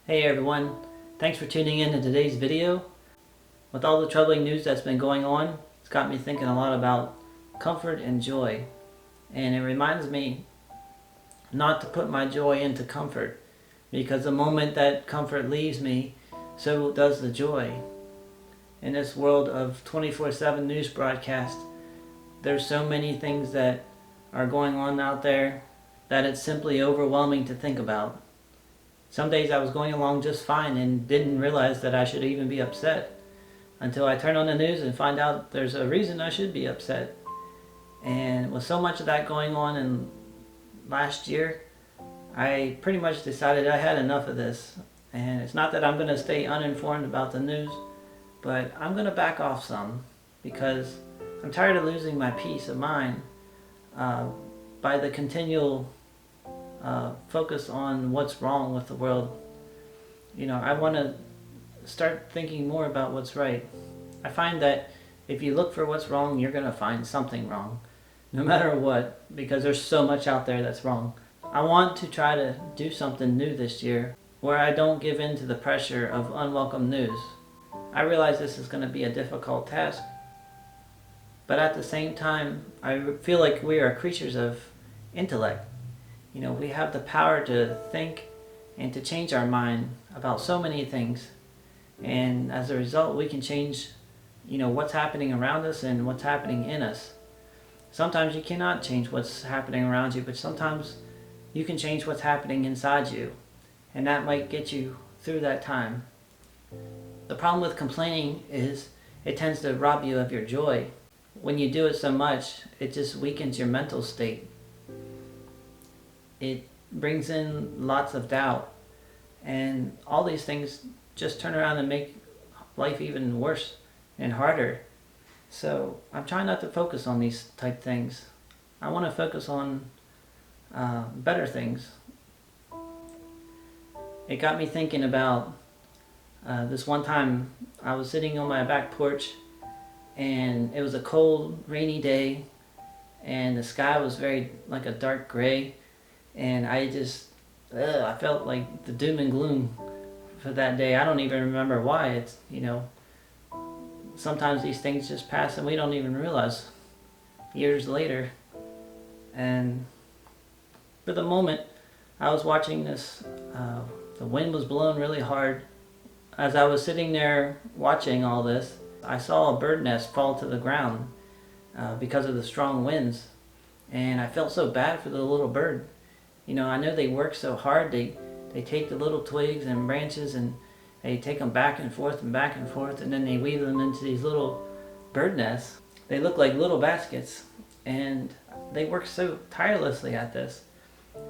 Hey everyone, thanks for tuning in to today's video. With all the troubling news that's been going on, it's got me thinking a lot about comfort and joy. And it reminds me not to put my joy into comfort, because the moment that comfort leaves me, so does the joy. In this world of 24/7 news broadcast, there's so many things that are going on out there that it's simply overwhelming to think about. Some days I was going along just fine and didn't realize that I should even be upset until I turn on the news and find out there's a reason I should be upset. And with so much of that going on in last year, I pretty much decided I had enough of this. And it's not that I'm going to stay uninformed about the news, but I'm going to back off some because I'm tired of losing my peace of mind by the continual focus on what's wrong with the world. I want to start thinking more about what's right. I find that if you look for what's wrong, you're going to find something wrong, no matter what, because there's so much out there that's wrong. I want to try to do something new this year where I don't give in to the pressure of unwelcome news. I realize this is going to be a difficult task, but at the same time, I feel like we are creatures of intellect. We have the power to think and to change our mind about so many things. And as a result, we can change, what's happening around us and what's happening in us. Sometimes you cannot change what's happening around you, but sometimes you can change what's happening inside you. And that might get you through that time. The problem with complaining is it tends to rob you of your joy. When you do it so much, it just weakens your mental state. It brings in lots of doubt, and all these things just turn around and make life even worse and harder. So I'm trying not to focus on these type things. I want to focus on better things. It got me thinking about this one time I was sitting on my back porch, and it was a cold, rainy day, and the sky was very like a dark gray. And I felt like the doom and gloom for that day. I don't even remember why. It's, sometimes these things just pass and we don't even realize years later. And for the moment, I was watching this, the wind was blowing really hard. As I was sitting there watching all this, I saw a bird nest fall to the ground because of the strong winds. And I felt so bad for the little bird. I know they work so hard. They take the little twigs and branches and they take them back and forth, and then they weave them into these little bird nests. They look like little baskets, and they work so tirelessly at this.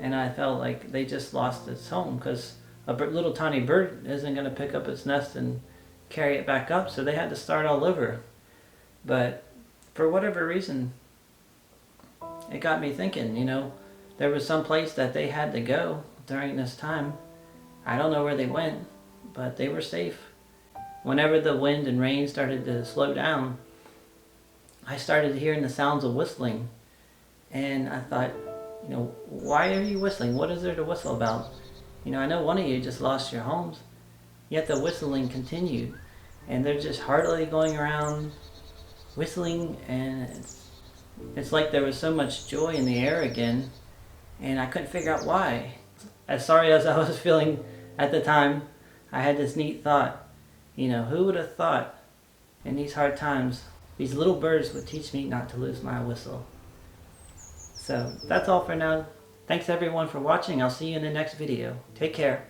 And I felt like they just lost its home, because a little tiny bird isn't going to pick up its nest and carry it back up, so they had to start all over. But for whatever reason, it got me thinking, there was some place that they had to go during this time. I don't know where they went, but they were safe. Whenever the wind and rain started to slow down, I started hearing the sounds of whistling. And I thought, why are you whistling? What is there to whistle about? I know one of you just lost your homes, yet the whistling continued. And they're just heartily going around whistling, and it's like there was so much joy in the air again. And I couldn't figure out why. As sorry as I was feeling at the time, I had this neat thought. Who would have thought in these hard times, these little birds would teach me not to lose my whistle. So that's all for now. Thanks everyone for watching. I'll see you in the next video. Take care.